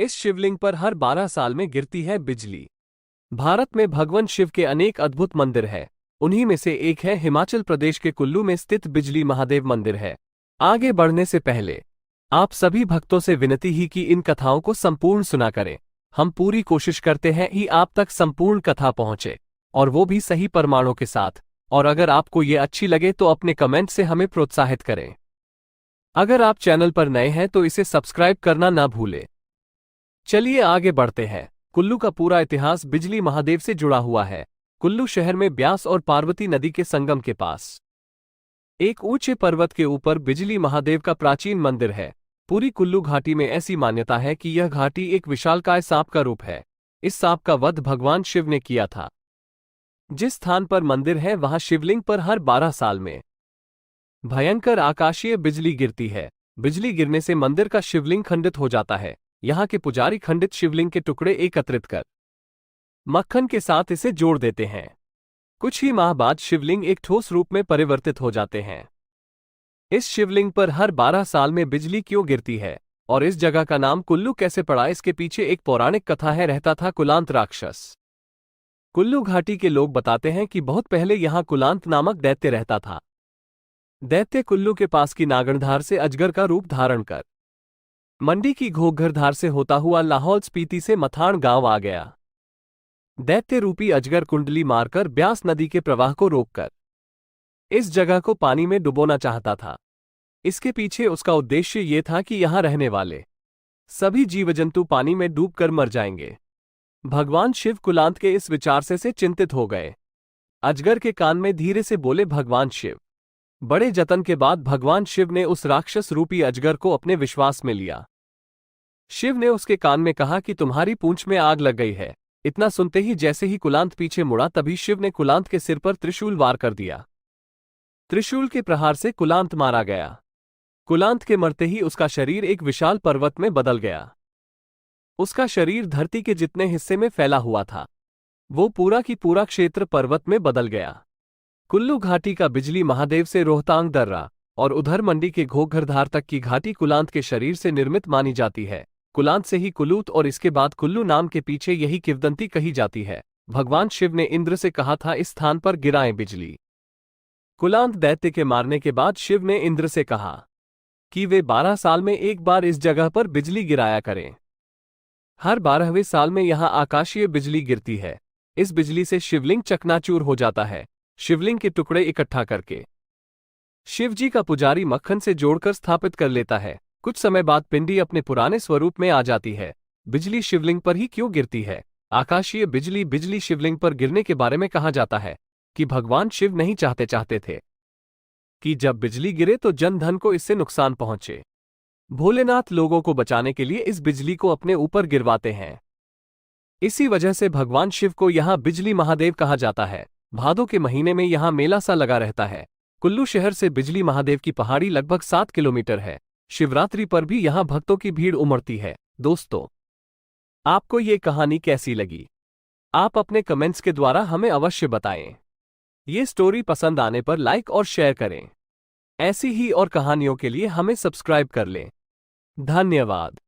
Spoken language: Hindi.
इस शिवलिंग पर हर 12 साल में गिरती है बिजली। भारत में भगवान शिव के अनेक अद्भुत मंदिर हैं। उन्हीं में से एक है हिमाचल प्रदेश के कुल्लू में स्थित बिजली महादेव मंदिर है। आगे बढ़ने से पहले आप सभी भक्तों से विनती ही कि इन कथाओं को संपूर्ण सुना करें। हम पूरी कोशिश करते हैं कि आप तक संपूर्ण कथा पहुंचे, और वो भी सही प्रमाणों के साथ। और अगर आपको ये अच्छी लगे तो अपने कमेंट से हमें प्रोत्साहित करें। अगर आप चैनल पर नए हैं तो इसे सब्सक्राइब करना ना भूलें। चलिए आगे बढ़ते हैं। कुल्लू का पूरा इतिहास बिजली महादेव से जुड़ा हुआ है। कुल्लू शहर में ब्यास और पार्वती नदी के संगम के पास एक ऊंचे पर्वत के ऊपर बिजली महादेव का प्राचीन मंदिर है। पूरी कुल्लू घाटी में ऐसी मान्यता है कि यह घाटी एक विशालकाय सांप का रूप है। इस सांप का वध भगवान शिव ने किया था। जिस स्थान पर मंदिर है वहां शिवलिंग पर हर 12 साल में भयंकर आकाशीय बिजली गिरती है। बिजली गिरने से मंदिर का शिवलिंग खंडित हो जाता है। यहाँ के पुजारी खंडित शिवलिंग के टुकड़े एकत्रित कर मक्खन के साथ इसे जोड़ देते हैं। कुछ ही माह बाद शिवलिंग एक ठोस रूप में परिवर्तित हो जाते हैं। इस शिवलिंग पर हर 12 साल में बिजली क्यों गिरती है और इस जगह का नाम कुल्लू कैसे पड़ा, इसके पीछे एक पौराणिक कथा है। रहता था कुलांत राक्षस। कुल्लू घाटी के लोग बताते हैं कि बहुत पहले यहां कुलांत नामक दैत्य रहता था। दैत्य कुल्लू के पास की नागणधार से अजगर का रूप धारण कर मंडी की घोघरधार से होता हुआ लाहौल स्पीति से मथाण गांव आ गया। दैत्य रूपी अजगर कुंडली मारकर ब्यास नदी के प्रवाह को रोककर इस जगह को पानी में डुबोना चाहता था। इसके पीछे उसका उद्देश्य ये था कि यहां रहने वाले सभी जीवजंतु पानी में डूबकर मर जाएंगे। भगवान शिव कुलांत के इस विचार से चिंतित हो गए। अजगर के कान में धीरे से बोले भगवान शिव। बड़े जतन के बाद भगवान शिव ने उस राक्षस रूपी अजगर को अपने विश्वास में लिया। शिव ने उसके कान में कहा कि तुम्हारी पूंछ में आग लग गई है। इतना सुनते ही जैसे ही कुलांत पीछे मुड़ा तभी शिव ने कुलांत के सिर पर त्रिशूल वार कर दिया। त्रिशूल के प्रहार से कुलांत मारा गया। कुलांत के मरते ही उसका शरीर एक विशाल पर्वत में बदल गया। उसका शरीर धरती के जितने हिस्से में फैला हुआ था वो पूरा की पूरा क्षेत्र पर्वत में बदल गया। कुल्लू घाटी का बिजली महादेव से रोहतांग दर्रा और उधर मंडी के घोघरधार तक की घाटी कुलांत के शरीर से निर्मित मानी जाती है। कुलांत से ही कुलूत और इसके बाद कुल्लू नाम के पीछे यही किंवदंती कही जाती है। भगवान शिव ने इंद्र से कहा था इस स्थान पर गिराएं बिजली। कुलांत दैत्य के मारने के बाद शिव ने इंद्र से कहा कि वे 12 साल में एक बार इस जगह पर बिजली गिराया करें। हर 12वें साल में यहां आकाशीय बिजली गिरती है। इस बिजली से शिवलिंग चकनाचूर हो जाता है। शिवलिंग के टुकड़े इकट्ठा करके शिवजी का पुजारी मक्खन से जोड़कर स्थापित कर लेता है। कुछ समय बाद पिंडी अपने पुराने स्वरूप में आ जाती है। बिजली शिवलिंग पर ही क्यों गिरती है? आकाशीय बिजली शिवलिंग पर गिरने के बारे में कहा जाता है कि भगवान शिव नहीं चाहते थे कि जब बिजली गिरे तो जन धन को इससे नुकसान पहुंचे। भोलेनाथ लोगों को बचाने के लिए इस बिजली को अपने ऊपर गिरवाते हैं। इसी वजह से भगवान शिव को यहां बिजली महादेव कहा जाता है। भादों के महीने में यहां मेला सा लगा रहता है। कुल्लू शहर से बिजली महादेव की पहाड़ी लगभग 7 किलोमीटर है। शिवरात्रि पर भी यहां भक्तों की भीड़ उमड़ती है। दोस्तों, आपको ये कहानी कैसी लगी? आप अपने कमेंट्स के द्वारा हमें अवश्य बताएं। ये स्टोरी पसंद आने पर लाइक और शेयर करें। ऐसी ही और कहानियों के लिए हमें सब्सक्राइब कर लें। धन्यवाद।